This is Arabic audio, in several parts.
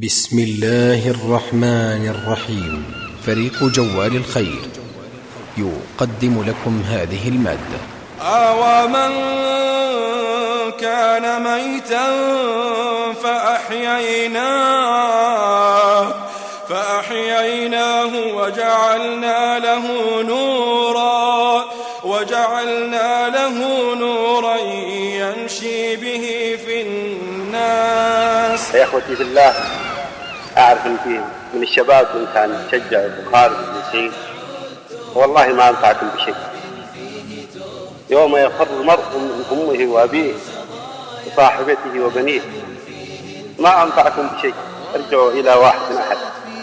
بسم الله الرحمن الرحيم. فريق جوال الخير يقدم لكم هذه المادة. أومن كان ميتا فأحييناه وجعلنا له نورا يمشي به في الناس. يا إخوتي في الله، أعرف أن فيه من الشباب من كان يشجع البخاري بن سعيد، والله ما أنفعكم بشيء. يوم يفر المرء من أمه وأبيه وصاحبته وبنيه، ما أنفعكم بشيء. ارجعوا إلى واحد أحد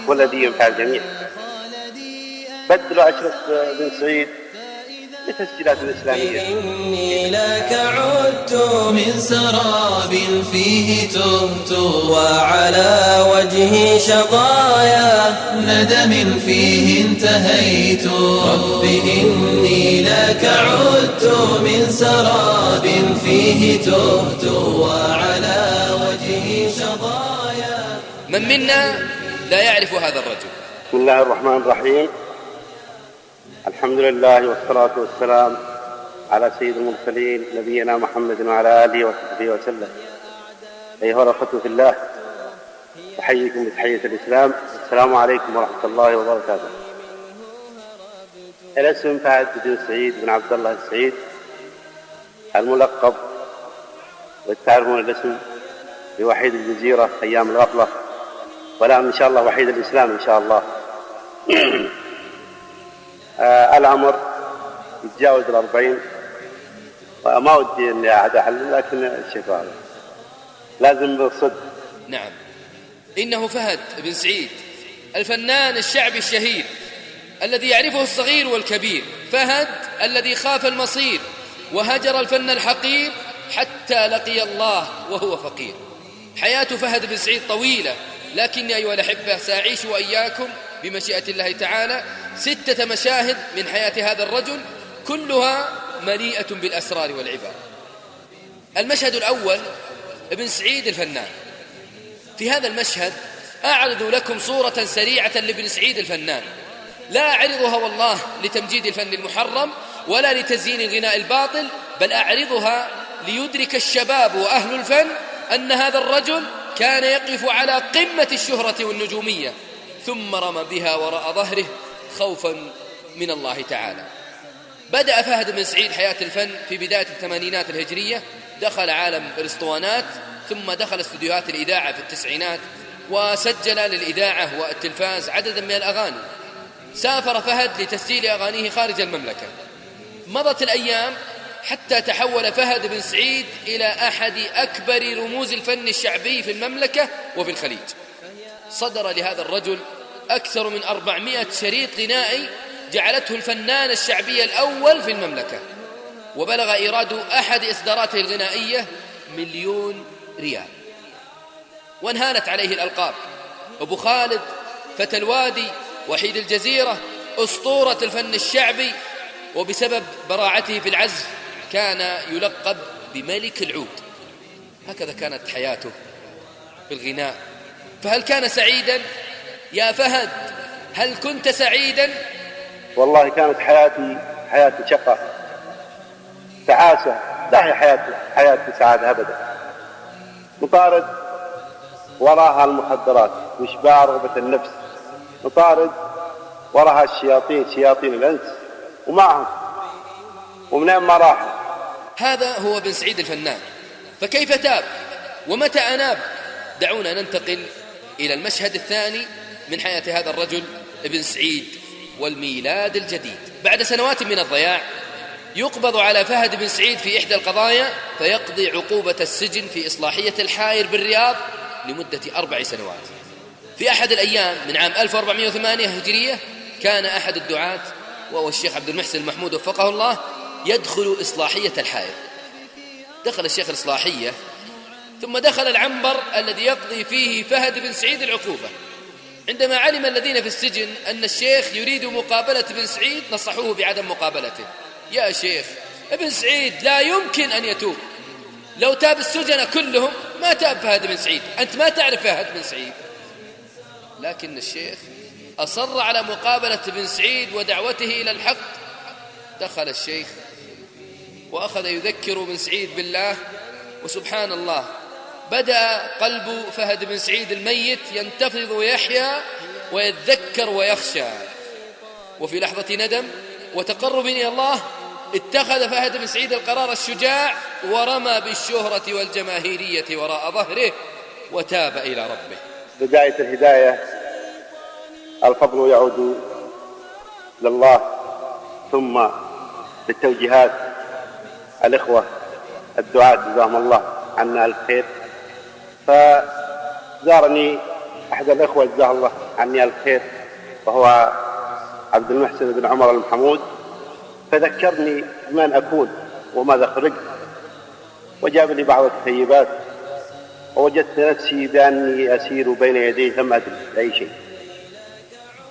والذي ينفع الجميع. بدلوا أشرف بن سعيد بالتسجيلات الإسلامية. إني لك عدت من سراب فيه تهت، وعلى وجهي شظايا ندم فيه انتهيت. رب إني لك عدت من سراب فيه تهت، وعلى وجهي شظايا. من منا لا يعرف هذا الرجل؟ بسم الله الرحمن الرحيم. الحمد لله والصلاة والسلام على سيد المرسلين نبينا محمد وعلى آله وصحبه وسلم. أيها الأخوة في الله، أحييكم بتحية الإسلام. السلام عليكم ورحمة الله وبركاته. الاسم فهد بن سعيد بن عبد الله السعيد الملقب، وتعرفون الاسم بوحيد الجزيرة أيام الغفلة، والآن إن شاء الله وحيد الإسلام إن شاء الله. العمر يتجاوز 40، وما ودي أني أعد أحل، لكن الشيء هذا لازم بالصدق. نعم، إنه فهد بن سعيد الفنان الشعبي الشهير الذي يعرفه الصغير والكبير. فهد الذي خاف المصير وهجر الفن الحقير حتى لقي الله وهو فقير. حياة فهد بن سعيد طويلة، لكني أيها الأحبة سأعيش وإياكم بمشيئة الله تعالى 6 مشاهد من حياة هذا الرجل، كلها مليئة بالأسرار والعبر. المشهد الأول، ابن سعيد الفنان. في هذا المشهد أعرض لكم صورة سريعة لابن سعيد الفنان، لا أعرضها والله لتمجيد الفن المحرم ولا لتزيين الغناء الباطل، بل أعرضها ليدرك الشباب وأهل الفن أن هذا الرجل كان يقف على قمة الشهرة والنجومية، ثم رمى بها وراء ظهره خوفا من الله تعالى. بدأ فهد بن سعيد حياة الفن في بداية الثمانينات الهجرية، دخل عالم الاسطوانات، ثم دخل استديوهات الإذاعة في التسعينات، وسجل للإذاعة والتلفاز عددا من الأغاني. سافر فهد لتسجيل أغانيه خارج المملكة. مضت الأيام حتى تحول فهد بن سعيد إلى أحد أكبر رموز الفن الشعبي في المملكة وفي الخليج. صدر لهذا الرجل أكثر من 400 شريط غنائي جعلته الفنان الشعبي الأول في المملكة، وبلغ إيراد أحد إصداراته الغنائية 1,000,000 ريال. وانهالت عليه الألقاب: أبو خالد، فتى الوادي، وحيد الجزيرة، أسطورة الفن الشعبي. وبسبب براعته في العزف كان يلقب بملك العود. هكذا كانت حياته في الغناء. فهل كان سعيدا يا فهد؟ هل كنت سعيدا؟ والله كانت حياتي شقة، تعاسة، لا هي حياتي سعادة أبدا. مطارد وراها المخدرات وإشباع رغبة النفس، مطارد وراها الشياطين، شياطين الأنس ومعهم، ومنين ما راحوا. هذا هو ابن سعيد الفنان. فكيف تاب ومتى أناب؟ دعونا ننتقل إلى المشهد الثاني من حياة هذا الرجل ابن سعيد والميلاد الجديد. بعد سنوات من الضياع يقبض على فهد بن سعيد في إحدى القضايا، فيقضي عقوبة السجن في إصلاحية الحائر بالرياض لمدة 4 سنوات. في أحد الأيام من عام 1408 هجرية كان أحد الدعاة وهو الشيخ عبد المحسن المحمود وفقه الله يدخل إصلاحية الحائر. دخل الشيخ الإصلاحية، ثم دخل العنبر الذي يقضي فيه فهد بن سعيد العقوبة. عندما علم الذين في السجن أن الشيخ يريد مقابلة ابن سعيد نصحوه بعدم مقابلته. يا شيخ، ابن سعيد لا يمكن أن يتوب، لو تاب السجن كلهم ما تاب فهد بن سعيد، أنت ما تعرف فهد بن سعيد، لكن الشيخ أصر على مقابلة ابن سعيد ودعوته إلى الحق. دخل الشيخ وأخذ يذكر ابن سعيد بالله، وسبحان الله بدأ قلب فهد بن سعيد الميت ينتفض ويحيا ويتذكر ويخشى. وفي لحظة ندم وتقرب إلى الله اتخذ فهد بن سعيد القرار الشجاع ورمى بالشهرة والجماهيرية وراء ظهره وتاب إلى ربه. بداية الهداية الفضل يعود لله، ثم للتوجيهات الإخوة الدعاة جزاهم الله عنا الخير. فزارني أحد الإخوة جزاه الله عني الخير وهو عبد المحسن بن عمر المحمود، فذكرني من أكون وماذا خرجت، وجاب لي بعض التطيبات، ووجدت نفسي بأني أسير بين يديه ثم أدري أي شيء.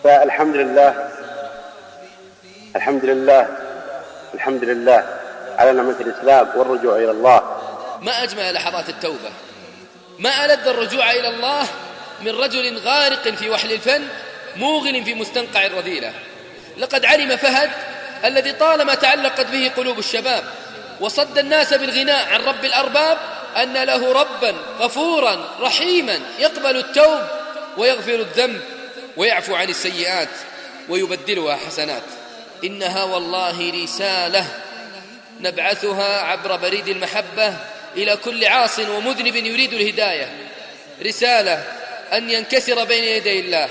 فالحمد لله الحمد لله الحمد لله على نعمة الإسلام والرجوع إلى الله. ما أجمل لحظات التوبة، ما ألذ الرجوع إلى الله من رجل غارق في وحل الفن موغل في مستنقع الرذيلة. لقد علم فهد الذي طالما تعلقت به قلوب الشباب وصد الناس بالغناء عن رب الأرباب أن له ربا غفورا رحيما يقبل التوب ويغفر الذنب ويعفو عن السيئات ويبدلها حسنات. إنها والله رسالة نبعثها عبر بريد المحبة إلى كل عاص ومذنب يريد الهداية، رسالة أن ينكسر بين يدي الله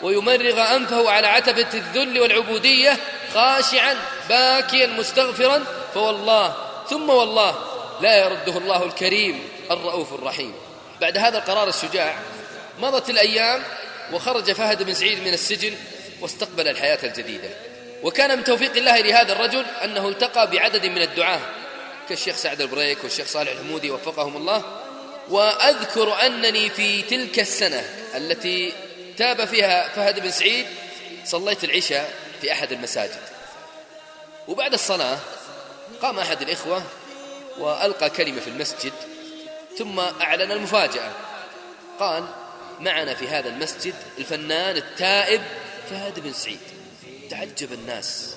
ويمرغ أنفه على عتبة الذل والعبودية خاشعا باكيا مستغفرا، فوالله ثم والله لا يرده الله الكريم الرؤوف الرحيم. بعد هذا القرار الشجاع مضت الأيام وخرج فهد بن سعيد من السجن واستقبل الحياة الجديدة. وكان من توفيق الله لهذا الرجل أنه التقى بعدد من الدعاة كالشيخ سعد البريك والشيخ صالح الحمودي وفقهم الله. وأذكر أنني في تلك السنة التي تاب فيها فهد بن سعيد صليت العشاء في أحد المساجد، وبعد الصلاة قام أحد الإخوة وألقى كلمة في المسجد ثم أعلن المفاجأة. قال: معنا في هذا المسجد الفنان التائب فهد بن سعيد. تعجب الناس.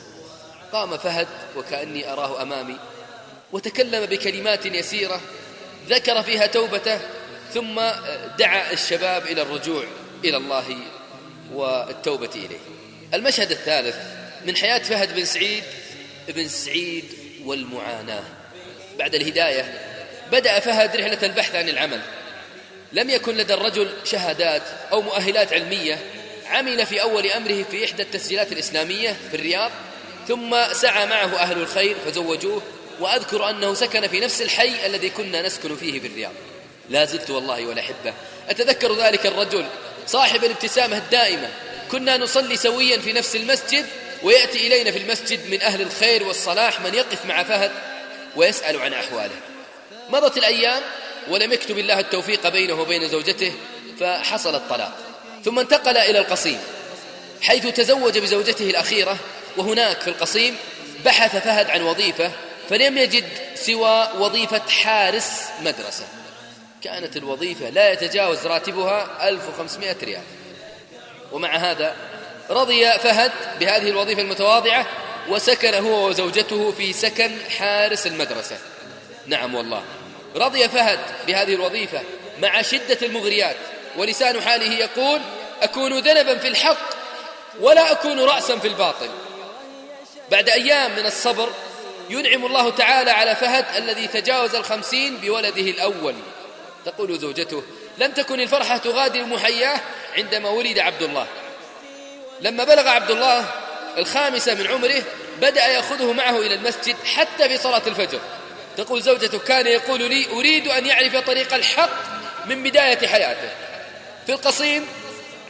قام فهد وكأني أراه أمامي وتكلم بكلمات يسيرة ذكر فيها توبته، ثم دعا الشباب إلى الرجوع إلى الله والتوبة إليه. المشهد الثالث من حياة فهد بن سعيد والمعاناة. بعد الهداية بدأ فهد رحلة البحث عن العمل. لم يكن لدى الرجل شهادات أو مؤهلات علمية. عمل في أول أمره في إحدى التسجيلات الإسلامية في الرياض، ثم سعى معه أهل الخير فزوجوه. وأذكر أنه سكن في نفس الحي الذي كنا نسكن فيه بالرياض. لا زلت والله ولا أحبه أتذكر ذلك الرجل صاحب الابتسامة الدائمة. كنا نصلي سويا في نفس المسجد، ويأتي إلينا في المسجد من أهل الخير والصلاح من يقف مع فهد ويسأل عن أحواله. مضت الأيام ولم يكتب الله التوفيق بينه وبين زوجته، فحصل الطلاق. ثم انتقل إلى القصيم حيث تزوج بزوجته الأخيرة. وهناك في القصيم بحث فهد عن وظيفة فلم يجد سوى وظيفة حارس مدرسة. كانت الوظيفة لا يتجاوز راتبها 1500 ريال. ومع هذا رضي فهد بهذه الوظيفة المتواضعة وسكن هو وزوجته في سكن حارس المدرسة. نعم والله رضي فهد بهذه الوظيفة مع شدة المغريات، ولسان حاله يقول: أكون ذنبا في الحق ولا أكون رأسا في الباطل. بعد أيام من الصبر ينعم الله تعالى على فهد الذي تجاوز 50 بولده الأول. تقول زوجته: لم تكن الفرحة تغادر محياه عندما ولد عبد الله. لما بلغ عبد الله 5 من عمره بدأ يأخذه معه إلى المسجد حتى في صلاة الفجر. تقول زوجته: كان يقول لي: أريد أن يعرف طريق الحق من بداية حياته. في القصيم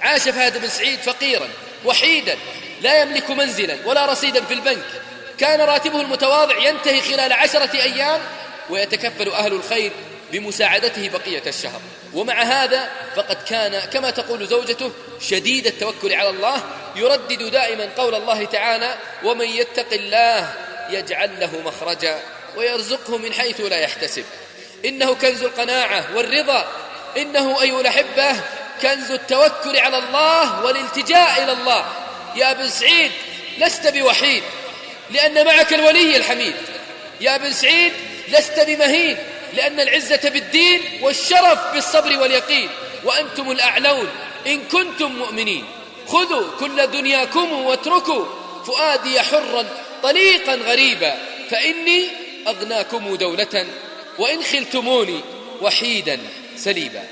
عاش فهد بن سعيد فقيرا وحيدا لا يملك منزلا ولا رصيدا في البنك. كان راتبه المتواضع ينتهي خلال 10 أيام، ويتكفل أهل الخير بمساعدته بقية الشهر. ومع هذا فقد كان كما تقول زوجته شديد التوكل على الله، يردد دائما قول الله تعالى: ومن يتق الله يجعل له مخرجا ويرزقه من حيث لا يحتسب. إنه كنز القناعة والرضا. إنه أيها الأحبة كنز التوكل على الله والالتجاء إلى الله. يا بن سعيد لست بوحيد، لأن معك الولي الحميد. يا بن سعيد لست بمهين، لأن العزة بالدين والشرف بالصبر واليقين، وأنتم الأعلون إن كنتم مؤمنين. خذوا كل دنياكم واتركوا فؤادي حرا طليقا غريبا، فإني أغناكم دولة وإن خلتموني وحيدا سليبا.